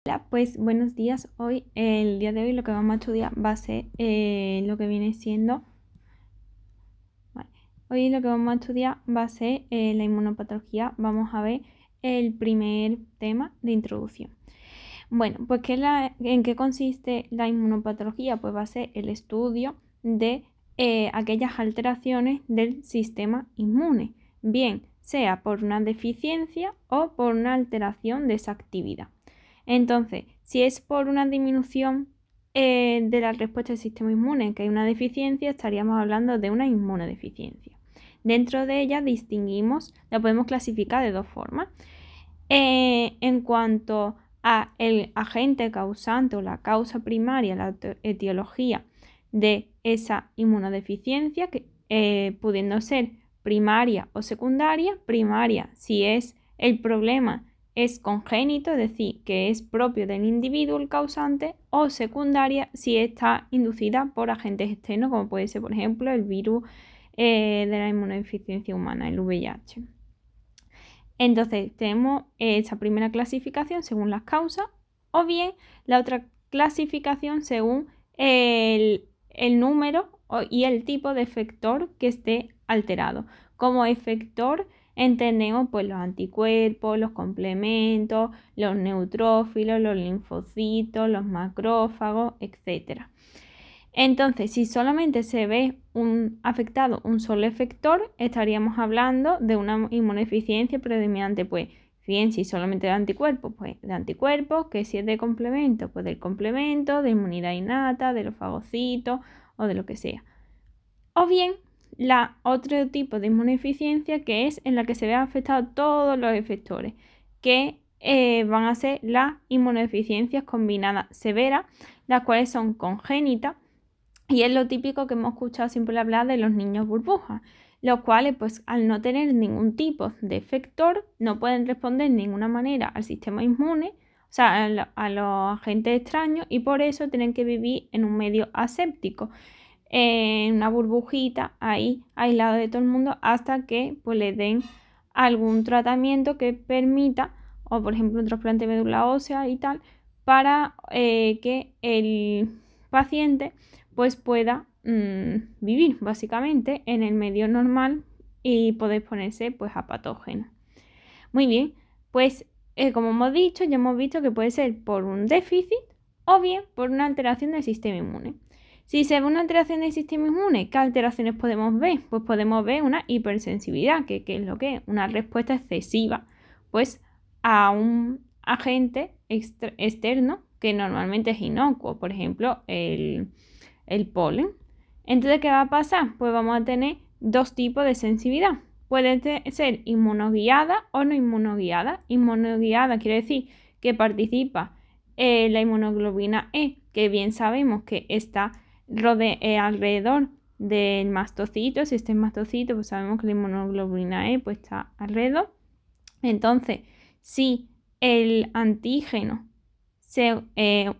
Hola, pues buenos días. El día de hoy lo que vamos a estudiar va a ser lo que viene siendo. Hoy lo que vamos a estudiar va a ser la inmunopatología. Vamos a ver el primer tema de introducción. Bueno, pues ¿en qué consiste la inmunopatología? Pues va a ser el estudio de aquellas alteraciones del sistema inmune, bien sea por una deficiencia o por una alteración de esa actividad. Entonces, si es por una disminución de la respuesta del sistema inmune, que hay una deficiencia, estaríamos hablando de una inmunodeficiencia. Dentro de ella la podemos clasificar de dos formas. En cuanto a el agente causante o la causa primaria, la etiología de esa inmunodeficiencia, pudiendo ser primaria o secundaria. Primaria, si es el problema es congénito, es decir, que es propio del individuo el causante, o secundaria si está inducida por agentes externos, como puede ser, por ejemplo, el virus de la inmunodeficiencia humana, el VIH. Entonces tenemos esa primera clasificación según las causas, o bien la otra clasificación según el número y el tipo de efector que esté alterado. Como efector entendemos pues los anticuerpos, los complementos, los neutrófilos, los linfocitos, los macrófagos, etc. Entonces, si solamente se ve afectado un solo efector, estaríamos hablando de una inmunodeficiencia predominante, pues bien, si solamente de anticuerpos, pues de anticuerpos, que si es de complemento, pues del complemento, de inmunidad innata, de los fagocitos o de lo que sea. O bien, otro tipo de inmunodeficiencia que es en la que se ve afectado todos los efectores, que van a ser las inmunodeficiencias combinadas severas, las cuales son congénitas. Y es lo típico que hemos escuchado siempre hablar de los niños burbujas, los cuales pues al no tener ningún tipo de efector no pueden responder de ninguna manera al sistema inmune, o sea, a los agentes extraños, y por eso tienen que vivir en un medio aséptico, en una burbujita ahí aislado de todo el mundo hasta que pues le den algún tratamiento que permita, o por ejemplo un trasplante de médula ósea y tal, para que el paciente pues pueda vivir básicamente en el medio normal y poder exponerse pues a patógenos. Muy bien, pues como hemos dicho, ya hemos visto que puede ser por un déficit o bien por una alteración del sistema inmune. Si se ve una alteración del sistema inmune, ¿qué alteraciones podemos ver? Pues podemos ver una hipersensibilidad, que es lo que es una respuesta excesiva pues a un agente externo que normalmente es inocuo, por ejemplo el polen. Entonces, ¿qué va a pasar? Pues vamos a tener dos tipos de sensibilidad. Puede ser inmunoguiada o no inmunoguiada. Inmunoguiada quiere decir que participa la inmunoglobulina E, que bien sabemos que está alrededor del mastocito. Si está en mastocito, pues sabemos que la inmunoglobulina E pues, está alrededor. Entonces, si el antígeno se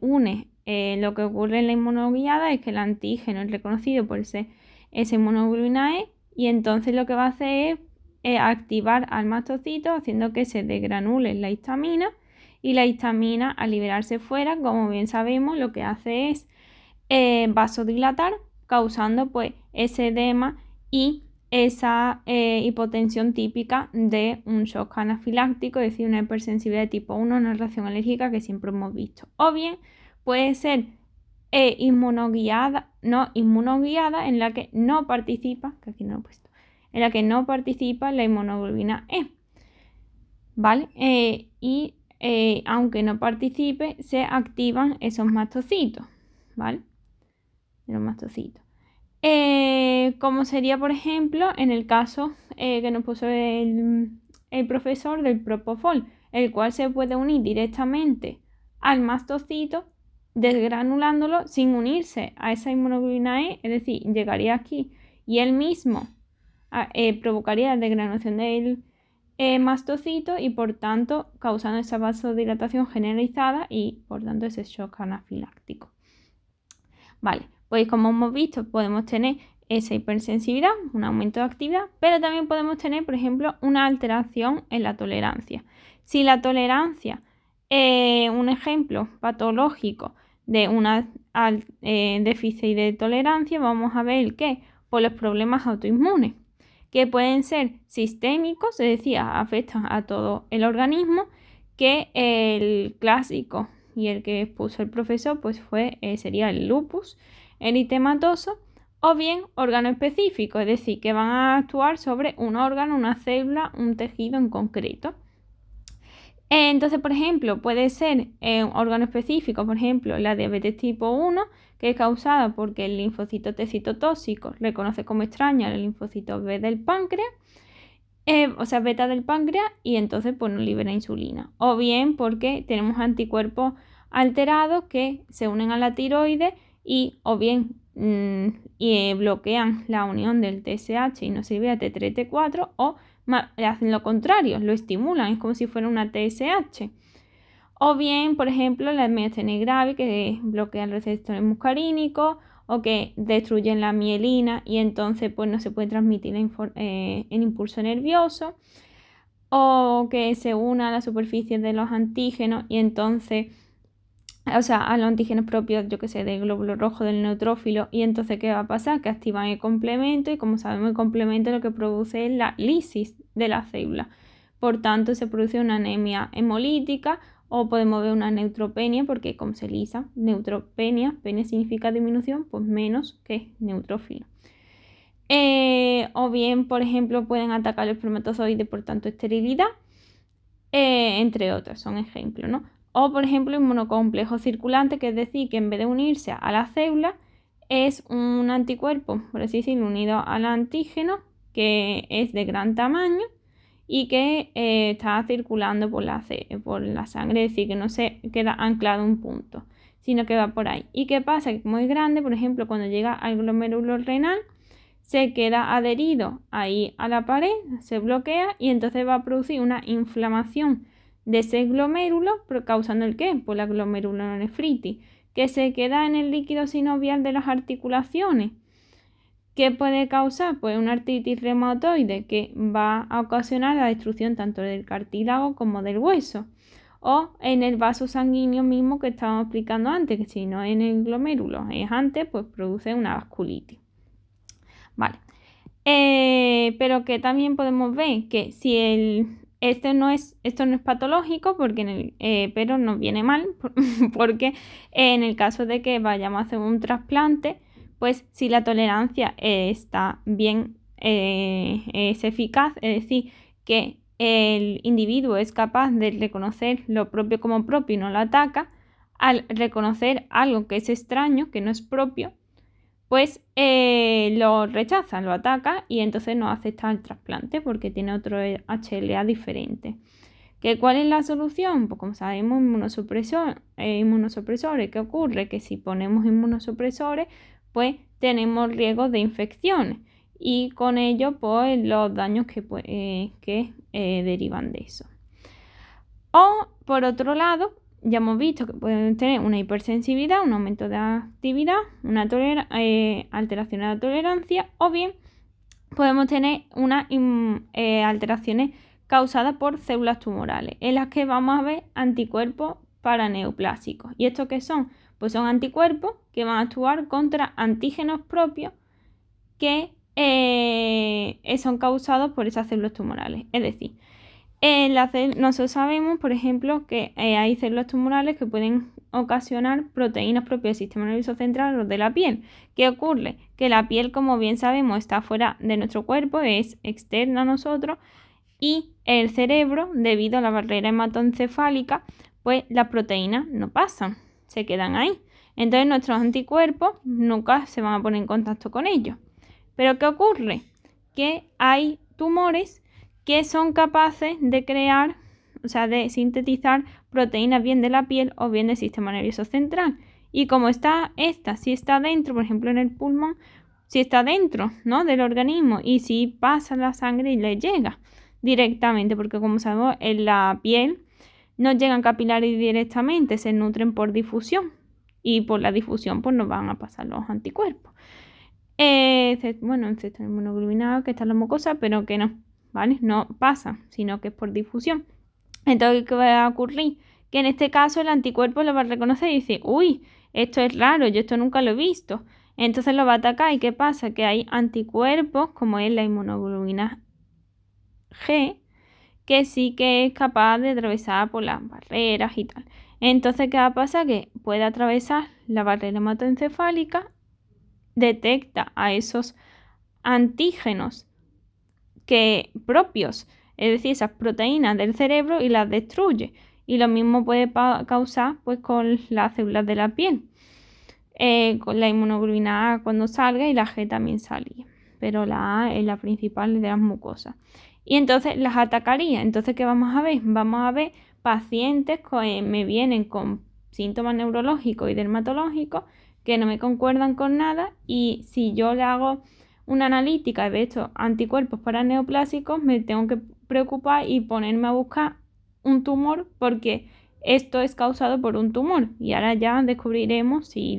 une, lo que ocurre en la inmunoguiada es que el antígeno es reconocido por esa inmunoglobulina E, y entonces lo que va a hacer es activar al mastocito haciendo que se desgranule la histamina, y la histamina al liberarse fuera, como bien sabemos, lo que hace es vasodilatar, causando pues ese edema y esa hipotensión típica de un shock anafiláctico, es decir, una hipersensibilidad de tipo 1, una reacción alérgica que siempre hemos visto. O bien puede ser inmunoguiada, no inmunoguiada, en la que no participa, que aquí no lo he puesto, en la que no participa la inmunoglobulina E, ¿vale? Aunque no participe, se activan esos mastocitos, ¿vale? De los mastocitos. Como sería, por ejemplo, en el caso que nos puso el profesor del propofol, el cual se puede unir directamente al mastocito, desgranulándolo sin unirse a esa inmunoglobulina E, es decir, llegaría aquí y él mismo provocaría la desgranulación del mastocito y por tanto causando esa vasodilatación generalizada y por tanto ese shock anafiláctico. Vale, pues como hemos visto podemos tener esa hipersensibilidad, un aumento de actividad, pero también podemos tener, por ejemplo, una alteración en la tolerancia. Si la tolerancia Un ejemplo patológico de una déficit de tolerancia, vamos a ver que por los problemas autoinmunes, que pueden ser sistémicos, es decir, afectan a todo el organismo, que el clásico y el que expuso el profesor pues sería el lupus eritematoso, o bien órgano específico, es decir, que van a actuar sobre un órgano, una célula, un tejido en concreto. Entonces, por ejemplo, puede ser un órgano específico, por ejemplo, la diabetes tipo 1, que es causada porque el linfocito T citotóxico reconoce como extraño al linfocito B del páncreas, o sea, beta del páncreas, y entonces pues no libera insulina. O bien porque tenemos anticuerpos alterados que se unen a la tiroides y o bien bloquean la unión del TSH y no sirve a T3 y T4, o hacen lo contrario, lo estimulan, es como si fuera una TSH. O bien, por ejemplo, la miastenia grave, que bloquea el receptor muscarínico o que destruyen la mielina y entonces pues no se puede transmitir en impulso nervioso, o que se una a la superficie de los antígenos y entonces, o sea, a los antígenos propios, yo que sé, del glóbulo rojo del neutrófilo, y entonces ¿qué va a pasar? Que activan el complemento y como sabemos el complemento lo que produce es la lisis de la célula. Por tanto, se produce una anemia hemolítica o podemos ver una neutropenia porque como se lisa, neutropenia, penia significa disminución, pues menos que neutrófilo. O bien, por ejemplo, pueden atacar los espermatozoides, por tanto, esterilidad, entre otros, son ejemplos, ¿no? O, por ejemplo, inmunocomplejo circulante, que es decir, que en vez de unirse a la célula, es un anticuerpo, por así decirlo, unido al antígeno, que es de gran tamaño y que está circulando por la sangre, es decir, que no se queda anclado a un punto, sino que va por ahí. ¿Y qué pasa? Que como es grande, por ejemplo, cuando llega al glomérulo renal, se queda adherido ahí a la pared, se bloquea y entonces va a producir una inflamación de ese glomérulo, causando ¿el qué? Pues la glomerulonefritis, que se queda en el líquido sinovial de las articulaciones. ¿Qué puede causar? Pues una artritis reumatoide que va a ocasionar la destrucción tanto del cartílago como del hueso. O en el vaso sanguíneo mismo que estábamos explicando antes, que si no en el glomérulo es antes, pues produce una vasculitis. Vale. Pero que también podemos ver que si esto no es patológico, porque pero nos viene mal, porque en el caso de que vayamos a hacer un trasplante, pues si la tolerancia está bien, es eficaz, es decir, que el individuo es capaz de reconocer lo propio como propio y no lo ataca, al reconocer algo que es extraño, que no es propio, pues lo rechaza, lo ataca y entonces no acepta el trasplante porque tiene otro HLA diferente. ¿Cuál es la solución? Pues como sabemos, inmunosupresores. ¿Qué ocurre? Que si ponemos inmunosupresores, pues tenemos riesgo de infecciones y con ello pues los daños que derivan de eso. O por otro lado, ya hemos visto que pueden tener una hipersensibilidad, un aumento de actividad, una alteración de la tolerancia, o bien podemos tener unas alteraciones causadas por células tumorales, en las que vamos a ver anticuerpos paraneoplásicos. ¿Y estos qué son? Pues son anticuerpos que van a actuar contra antígenos propios que son causados por esas células tumorales. Es decir, nosotros sabemos, por ejemplo, que hay células tumorales que pueden ocasionar proteínas propias del sistema nervioso central o de la piel. ¿Qué ocurre? Que la piel, como bien sabemos, está fuera de nuestro cuerpo, es externa a nosotros, y el cerebro, debido a la barrera hematoencefálica, pues las proteínas no pasan, se quedan ahí. Entonces nuestros anticuerpos nunca se van a poner en contacto con ellos. ¿Pero qué ocurre? Que hay tumores que son capaces de crear, o sea, de sintetizar proteínas bien de la piel o bien del sistema nervioso central. Y como si está dentro, por ejemplo en el pulmón, si está dentro, ¿no?, del organismo y si pasa la sangre y le llega directamente, porque como sabemos en la piel no llegan capilares directamente, se nutren por difusión y por la difusión pues nos van a pasar los anticuerpos. Bueno, el sistema inmunoglobulinado, que está en la mucosa, pero que no, ¿vale? No pasa, sino que es por difusión. Entonces, ¿qué va a ocurrir? que en este caso el anticuerpo lo va a reconocer y dice, uy, esto es raro, yo esto nunca lo he visto. Entonces lo va a atacar. ¿Y qué pasa? Que hay anticuerpos, como es la inmunoglobulina G, que sí que es capaz de atravesar por las barreras y tal. Entonces, ¿qué va a pasar? Que puede atravesar la barrera hematoencefálica, detecta a esos antígenos propios, es decir, esas proteínas del cerebro, y las destruye. Y lo mismo puede causar pues con las células de la piel. Con la inmunoglobulina A cuando salga, y la G también salía, pero la A es la principal de las mucosas. Y entonces las atacaría. Entonces, ¿qué vamos a ver? Vamos a ver pacientes que me vienen con síntomas neurológicos y dermatológicos que no me concuerdan con nada, y si yo le hago una analítica de estos anticuerpos para neoplásicos, me tengo que preocupar y ponerme a buscar un tumor, porque esto es causado por un tumor, y ahora ya descubriremos si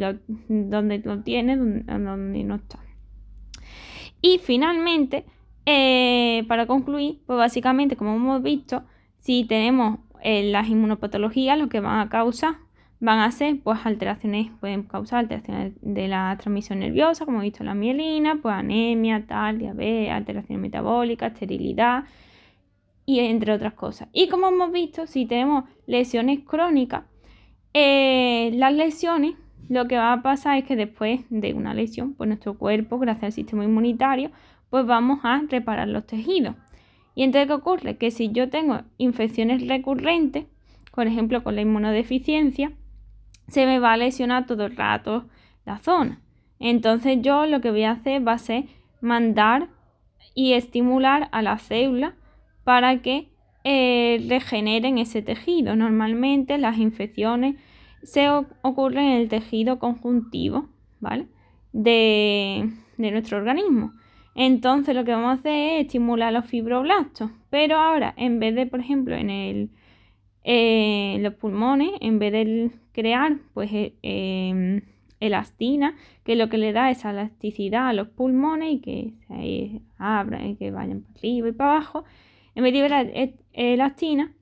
dónde lo tiene, dónde no está. Y finalmente, para concluir, pues básicamente, como hemos visto, si tenemos las inmunopatologías, lo que van a ser pues alteraciones, pueden causar alteraciones de la transmisión nerviosa, como he visto la mielina, pues anemia, tal, diabetes, alteraciones metabólicas, esterilidad, y entre otras cosas. Y como hemos visto, si tenemos lesiones crónicas, las lesiones, lo que va a pasar es que después de una lesión, pues nuestro cuerpo, gracias al sistema inmunitario, pues vamos a reparar los tejidos. Y entonces, ¿qué ocurre? Que si yo tengo infecciones recurrentes, por ejemplo con la inmunodeficiencia, se me va a lesionar todo el rato la zona. Entonces yo lo que voy a hacer va a ser mandar y estimular a las células para que regeneren ese tejido. Normalmente las infecciones se ocurren en el tejido conjuntivo, ¿vale? de nuestro organismo. Entonces lo que vamos a hacer es estimular los fibroblastos, pero ahora, en vez de, por ejemplo, en los pulmones, en vez de crear pues elastina, que lo que le da es elasticidad a los pulmones y que se abran y que vayan para arriba y para abajo, en vez de liberar elastina,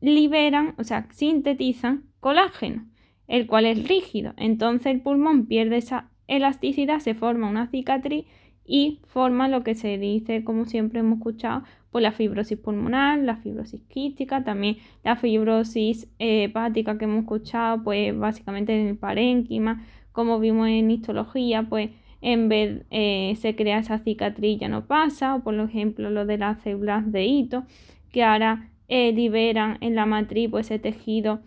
liberan, o sea, sintetizan colágeno, el cual es rígido. Entonces el pulmón pierde esa elasticidad, se forma una cicatriz y forma lo que se dice, como siempre hemos escuchado, pues la fibrosis pulmonar, la fibrosis quística, también la fibrosis hepática que hemos escuchado, pues básicamente en el parénquima, como vimos en histología, pues en vez se crea esa cicatriz, ya no pasa, o por ejemplo lo de las células de hito, que ahora liberan en la matriz pues ese tejido,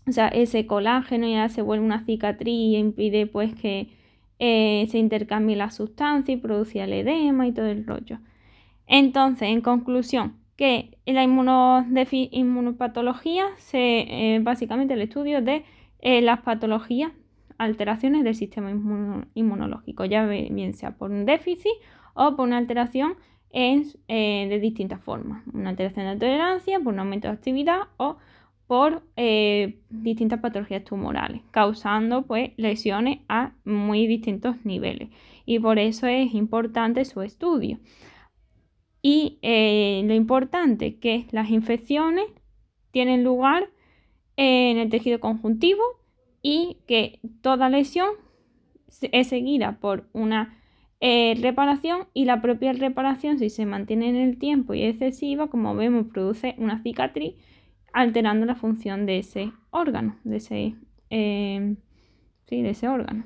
o sea, ese colágeno, y ahora se vuelve una cicatriz y impide pues que se intercambie la sustancia y produce el edema y todo el rollo. Entonces, en conclusión, que la inmunopatología básicamente el estudio de las patologías, alteraciones del sistema inmunológico, ya bien sea por un déficit o por una alteración de distintas formas. Una alteración de tolerancia, por un aumento de actividad o por distintas patologías tumorales, causando pues lesiones a muy distintos niveles. Y por eso es importante su estudio. Y lo importante que las infecciones tienen lugar en el tejido conjuntivo, y que toda lesión es seguida por una reparación, y la propia reparación, si se mantiene en el tiempo y es excesiva, como vemos, produce una cicatriz alterando la función de ese órgano, de ese órgano.